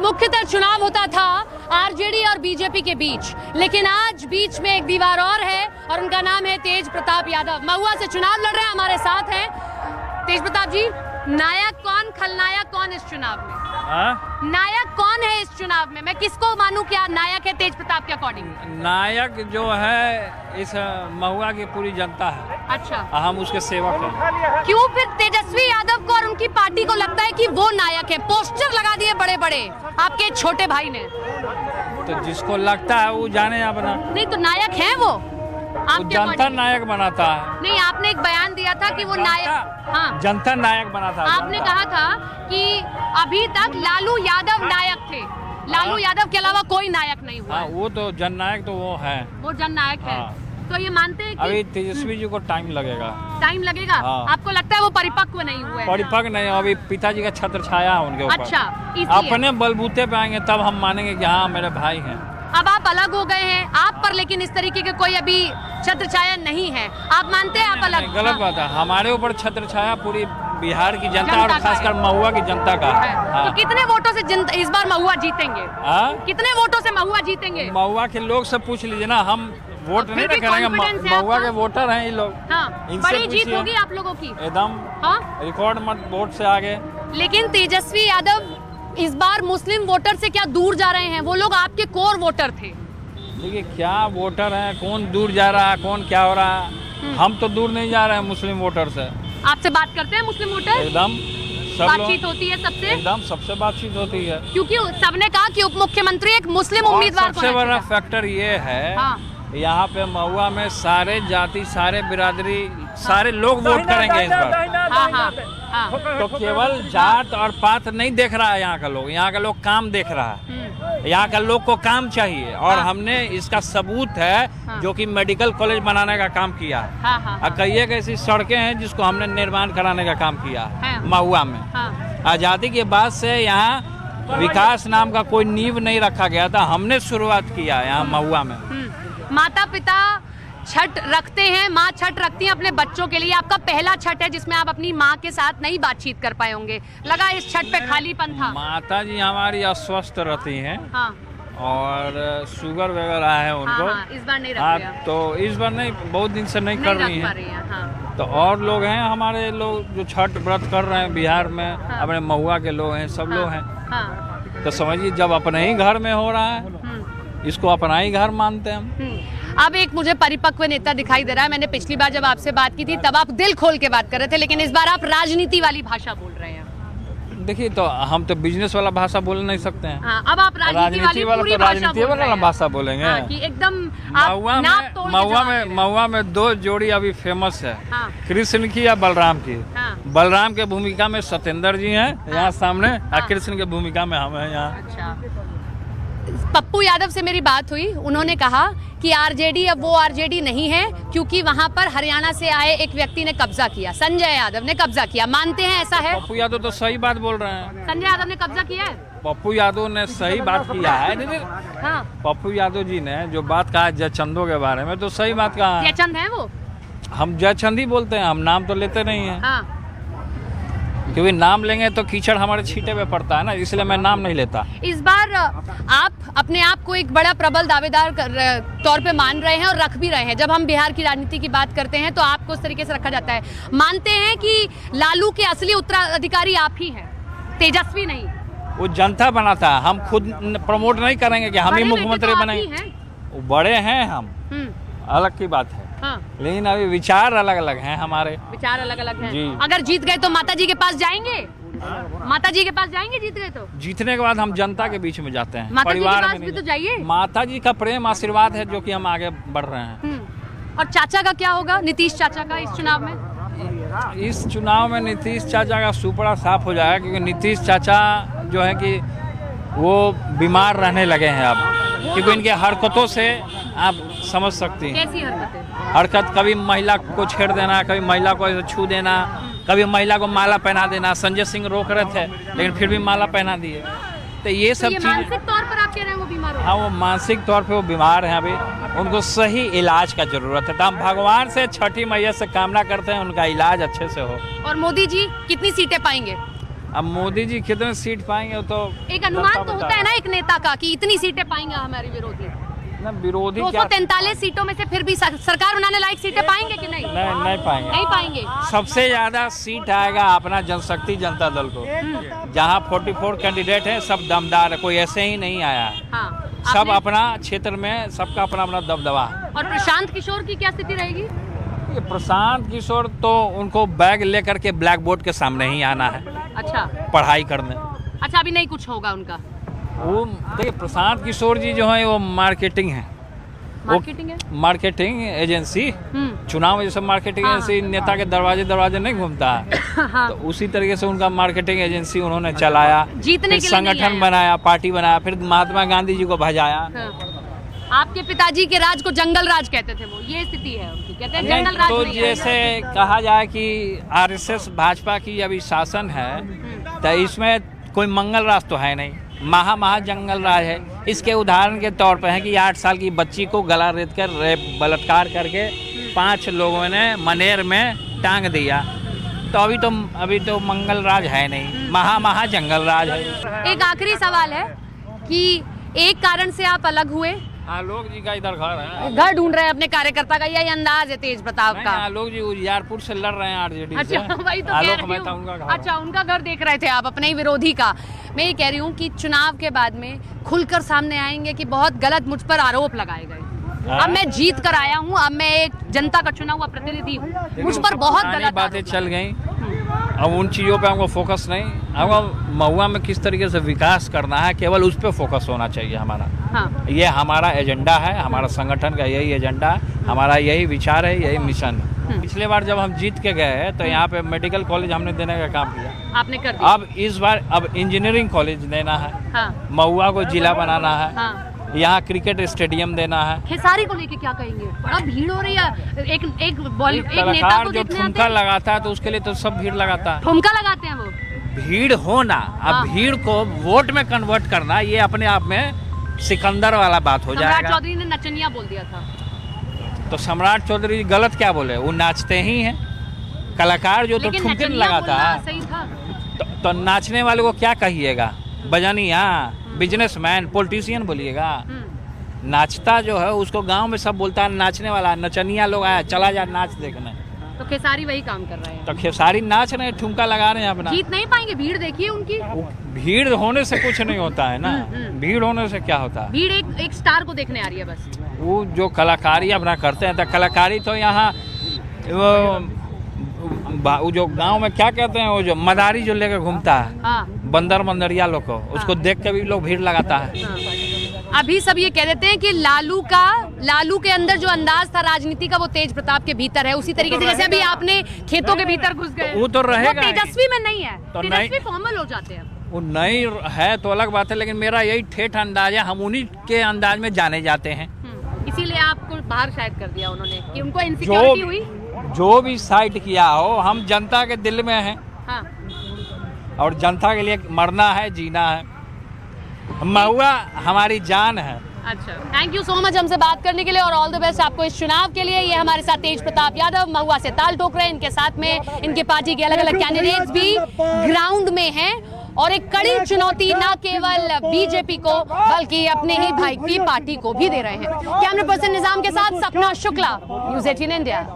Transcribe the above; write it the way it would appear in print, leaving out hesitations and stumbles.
मुख्यतः चुनाव होता था आरजेडी और बीजेपी के बीच, लेकिन आज बीच में एक दीवार और है और उनका नाम है तेज प्रताप यादव। महुआ से चुनाव लड़ रहे हैं, हमारे साथ हैं तेज प्रताप जी। नायक कौन, खलनायक कौन इस चुनाव में? नायक कौन है इस चुनाव में? मैं किसको मानूं क्या नायक है तेज प्रताप के अकॉर्डिंग? नायक जो है इस महुआ की पूरी जनता है। अच्छा, हम उसके सेवक हैं। क्यों फिर तेजस्वी यादव को और उनकी पार्टी को लगता है कि वो नायक है? पोस्टर लगा दिए बड़े बड़े आपके छोटे भाई ने। तो जिसको लगता है वो जाने अपना। नहीं तो नायक है वो आपके जनता according? नायक बनाता है। नहीं, आपने एक बयान दिया था कि वो नायक, हाँ जनता नायक बनाता है। आपने कहा था कि अभी तक लालू यादव नायक थे, लालू यादव के अलावा कोई नायक नहीं हुआ। हाँ, वो तो जननायक तो वो है, वो जननायक है। तो ये मानते हैं कि अभी तेजस्वी जी को टाइम लगेगा। टाइम लगेगा? हाँ। आपको लगता है वो परिपक्व नहीं हुए? परिपक्व नहीं, अभी पिताजी का छत्र छाया है उनके ऊपर। अच्छा, इसलिए अपने बलबूते पे आएंगे तब हम मानेंगे कि हाँ मेरे भाई हैं। अब आप अलग हो गए हैं, आप पर लेकिन इस तरीके के कोई अभी छत्र छाया नहीं है। आप मानते हैं आप अलग? गलत बात है, हमारे ऊपर छत्र छाया पूरी बिहार की जनता और खासकर महुआ की जनता का है। हाँ। तो कितने वोटों से इस बार महुआ जीतेंगे? कितने वोटों से महुआ जीतेंगे? महुआ के लोग से पूछ लीजिए ना, हम वोट नहीं करेंगे, महुआ के वोटर हैं ये लोग। हाँ, इनसे बड़ी जीत पूछिए। होगी आप लोगों की एकदम। हाँ? रिकॉर्ड मत वोट से आगे। लेकिन तेजस्वी यादव इस बार मुस्लिम वोटर से क्या दूर जा रहे हैं? वो लोग आपके कोर वोटर थे। देखिए क्या वोटर हैं, कौन दूर जा रहा है, कौन क्या हो रहा है। हम तो दूर नहीं जा रहे हैं मुस्लिम वोटर से। आपसे बात करते हैं मुस्लिम वोटर? एकदम सब बातचीत होती है सबसे? एकदम सबसे बातचीत होती है, क्योंकि सबने कहा कि उप मुख्यमंत्री एक मुस्लिम उम्मीदवार को सबसे बड़ा रखेगा। फैक्टर ये है हाँ। यहाँ पे महुआ में सारे जाति, सारे बिरादरी, सारे लोग वोट करेंगे इस बार। हाँ, हाँ, हाँ। तो केवल जात और पात नहीं देख रहा है यहाँ का लोग, यहाँ का लोग काम देख रहा है। यहाँ का लोग को काम चाहिए और हमने इसका सबूत है जो कि मेडिकल कॉलेज बनाने का काम किया है। हाँ, हाँ, और कई एक ऐसी सड़कें हैं जिसको हमने निर्माण कराने का काम किया है महुआ में। आज़ादी के बाद से यहाँ विकास नाम का कोई नींव नहीं रखा गया था, हमने शुरुआत किया है यहाँ महुआ में। माता पिता छठ रखते हैं, माँ छठ रखती है अपने बच्चों के लिए। आपका पहला छठ है जिसमें आप अपनी माँ के साथ नहीं बातचीत कर पाए होंगे। लगा इस छठ पे खालीपन था? माता जी हमारी अस्वस्थ रहती हैं। हाँ। और शुगर वगैरह है उनको। हाँ, इस बार नहीं रख हाँ, लिया। तो इस बार नहीं, बहुत दिन से नहीं कर रही हैं। हाँ। तो और लोग हैं हमारे लोग जो छठ व्रत कर रहे हैं बिहार में। हाँ। अपने महुआ के लोग हैं, सब लोग हैं। हाँ। तो समझिए जब अपने ही घर में हो रहा है, इसको अपना ही घर मानते हैं हम। अब एक मुझे परिपक्व नेता दिखाई दे रहा है। मैंने पिछली बार जब आपसे बात की थी तब आप दिल खोल के बात कर रहे थे, लेकिन इस बार आप राजनीति वाली भाषा बोल रहे हैं। देखिए तो हम तो बिजनेस वाला भाषा बोल नहीं सकते हैं। हाँ, अब आप राजनीति वाली पूरी राजनीति वाला भाषा बोलेंगे। हाँ, कि एकदम महुआ में दो जोड़ी अभी फेमस है। हाँ। कृष्ण की या बलराम की। हाँ। बलराम के भूमिका में सत्येंद्र जी हैं यहाँ सामने, और कृष्ण के भूमिका में हम हैं यहाँ। अच्छा। पप्पू यादव से मेरी बात हुई, उन्होंने कहा कि आरजेडी अब वो आरजेडी नहीं है क्योंकि वहां पर हरियाणा से आए एक व्यक्ति ने कब्जा किया, संजय यादव ने कब्जा किया। मानते हैं ऐसा है? पप्पू यादव तो सही बात बोल रहे हैं। संजय यादव ने कब्जा किया है? पप्पू यादव ने सही बात किया है। हाँ। पप्पू यादव जी ने जो बात कहा जयचंदों के बारे में, तो सही बात कहा है। जयचंद है वो? हम जयचंद ही बोलते हैं, हम नाम तो लेते नहीं हैं। हाँ। क्योंकि नाम लेंगे तो कीचड़ हमारे छींटे पे पड़ता है ना, इसलिए मैं नाम नहीं लेता। इस बार आप अपने आप को एक बड़ा प्रबल दावेदार तौर पे मान रहे हैं और रख भी रहे हैं। जब हम बिहार की राजनीति की बात करते हैं तो आपको उस तरीके से रखा जाता है। मानते हैं कि लालू के असली उत्तराधिकारी आप ही हैं, तेजस्वी नहीं? वो जनता बनाता है, हम खुद प्रमोट नहीं करेंगे कि हम ही मुख्यमंत्री बनेंगे। वो बड़े हैं हम, अलग की बात है। हाँ। लेकिन अभी विचार अलग अलग हैं हमारे। विचार अलग अलग हैं। अगर जीत गए तो माता जी के पास जाएंगे? माता जी के पास जाएंगे जीत गए तो? जीतने के बाद हम जनता के बीच में जाते हैं, माता परिवार जी के पास में भी तो जाइए। माता जी का प्रेम आशीर्वाद है जो कि हम आगे बढ़ रहे हैं। और चाचा का क्या होगा, नीतीश चाचा का इस चुनाव में? इस चुनाव में नीतीश चाचा का सुपड़ा साफ हो जाएगा, क्योंकि नीतीश चाचा जो है कि वो बीमार रहने लगे हैं अब, क्योंकि इनके हरकतों से आप समझ सकती हैं। कैसी हरकतें? हरकत कभी महिला को छेड़ देना, कभी महिला को छू देना, कभी महिला को माला पहना देना। संजय सिंह रोक रहे थे लेकिन फिर भी माला पहना दिए। तो ये सब चीज़ मानसिक तौर पर आप कह रहे हैं वो बीमार हो? हाँ, वो मानसिक तौर पे वो बीमार हैं अभी, उनको सही इलाज का जरूरत है। तो हम भगवान से छठी मैया से कामना करते हैं उनका इलाज अच्छे से हो। और मोदी जी कितनी सीटें पाएंगे? अब मोदी जी कितने सीट पाएंगे तो एक अनुमान तो होता है ना एक नेता का कि इतनी सीटें पाएंगे हमारे विरोधी। ना विरोधी क्या 243 सीटों में से फिर भी सरकार बनाने लायक सीटें पाएंगे कि नहीं? नहीं पाएंगे। नहीं पाएंगे। सबसे ज्यादा सीट आएगा अपना जनशक्ति जनता दल को, जहाँ 44 कैंडिडेट है, सब दमदार है, कोई ऐसे ही नहीं आया है। हाँ, सब अपना क्षेत्र में सबका अपना अपना दबदबा है। और प्रशांत किशोर की क्या स्थिति रहेगी? ये प्रशांत किशोर तो उनको बैग लेकर के ब्लैक बोर्ड के सामने ही आना है। अच्छा, पढ़ाई करने। अच्छा, अभी नहीं कुछ होगा उनका। वो देखिए प्रशांत किशोर जी जो है वो मार्केटिंग है, मार्केटिंग एजेंसी, चुनाव में जैसे मार्केटिंग एजेंसी नेता के दरवाजे नहीं घूमता है। हाँ। तो उसी तरीके से उनका मार्केटिंग एजेंसी उन्होंने चलाया, जीतने के लिए संगठन बनाया, पार्टी बनाया, फिर महात्मा गांधी जी को भजाया। हाँ। आपके पिताजी के राज को जंगल राज कहते थे, वो ये स्थिति है उनकी, कहते हैं जंगल राज तो नहीं जैसे कहा जाए कि आरएसएस भाजपा की अभी शासन है तो इसमें कोई मंगल राज तो है नहीं, महा जंगल राज है। इसके उदाहरण के तौर पर है कि 8 साल की बच्ची को गला रेत कर बलात्कार करके 5 लोगों ने मनेर में टांग दिया, तो अभी तो मंगल राज है नहीं, महा जंगल राज है। एक आखिरी सवाल है कि एक कारण से आप अलग हुए। आलोक जी का इधर घर है, घर ढूंढ रहे हैं अपने कार्यकर्ता का, यही अंदाज है तेज प्रताप का। आलोक जी उजियारपुर से लड़ रहे हैं आरजेडी से। अच्छा, वही तो कह रही हूँ। अच्छा, उनका घर देख रहे थे आप, अपने ही विरोधी का। मैं ये कह रही हूँ कि चुनाव के बाद में खुलकर सामने आएंगे कि बहुत गलत मुझ पर आरोप लगाए गए। अब मैं जीत कर आया हूँ, अब मैं एक जनता का चुना हुआ प्रतिनिधि हूँ, मुझ पर बहुत गलत बातें चल गई। अब उन चीज़ों पे हमको फोकस नहीं, हमको महुआ में किस तरीके से विकास करना है, केवल उस पे फोकस होना चाहिए हमारा। हाँ। ये हमारा एजेंडा है, हमारा संगठन का यही एजेंडा है, हमारा यही विचार है, यही मिशन है। पिछले बार जब हम जीत के गए तो यहाँ पे मेडिकल कॉलेज हमने देने का काम किया, आपने कर दिया। अब इस बार इंजीनियरिंग कॉलेज देना है। हाँ। महुआ को जिला बनाना है। हाँ। यहाँ क्रिकेट स्टेडियम देना है। खेसारी को लेके क्या कहेंगे? बड़ा भीड़ हो रही है, एक कलाकार जो ठुमका लगाता है तो उसके लिए तो सब भीड़ लगाता है। ठुमका लगाते हैं वो, भीड़ होना। अब भीड़ को वोट में कन्वर्ट करना, ये अपने आप में सिकंदर वाला बात हो जाएगा। सम्राट चौधरी ने नचनिया बोल दिया था, तो सम्राट चौधरी गलत क्या बोले? वो नाचते ही हैं, कलाकार जो तो ठुमके लगाता है, तो नाचने वाले को क्या कहिएगा? बजानिया, बिजनेसमैन, पॉलिटिशियन बोलिएगा। नाचता जो है उसको गांव में सब बोलता है नाचने वाला, नचनिया लोग आया, चला जा नाच देखने। तो खेसारी वही काम कर रहे हैं। तो खेसारी नाच रहे हैं, ठुमका लगा रहे हैं अपना। जीत नहीं पाएंगे, भीड़ देखिए उनकी। भीड़ होने से कुछ नहीं होता है ना, भीड़ होने से क्या होता है? भीड़ एक स्टार को देखने आ रही है बस। वो जो कलाकारी अपना करते हैं, तो कलाकारी तो यहाँ वो जो गांव में क्या कहते हैं, वो जो मदारी जो लेकर घूमता है, हाँ। बंदरिया लोग को, उसको देख के भी लोग भीड़ लगाता है। हाँ। अभी सब ये कह देते हैं कि लालू के अंदर जो अंदाज था राजनीति का, वो तेज प्रताप के भीतर है। उसी तरीके से जैसे अभी आपने खेतों के भीतर घुस गए, वो तो रहेगा, वो तेजस्वी में नहीं है। तो तेजस्वी फॉर्मल हो जाते हैं, वो नहीं है तो अलग बात है, लेकिन मेरा यही ठेठ अंदाज है, हम उन्हीं के अंदाज में जाने जाते हैं। इसीलिए आपको बाहर शायद कर दिया उन्होंने कि उनको इनसिक्योरिटी हुई। जो भी साइड किया हो, हम जनता के दिल में हैं। हाँ। और जनता के लिए मरना है, जीना है। महुआ हमारी जान है। अच्छा, थैंक यू सो मच हमसे बात करने के लिए, और ऑल द बेस्ट आपको इस चुनाव के लिए। ये हमारे साथ तेज प्रताप यादव महुआ से ताल ठोक रहे हैं, इनके साथ में इनके पार्टी के अलग अलग कैंडिडेट्स भी ग्राउंड में हैं, और एक कड़ी चुनौती न केवल बीजेपी को बल्कि अपने ही भाई की पार्टी को भी दे रहे हैं। कैमरा पर्सन निजाम के साथ सपना शुक्ला, न्यूज़ 18 इंडिया।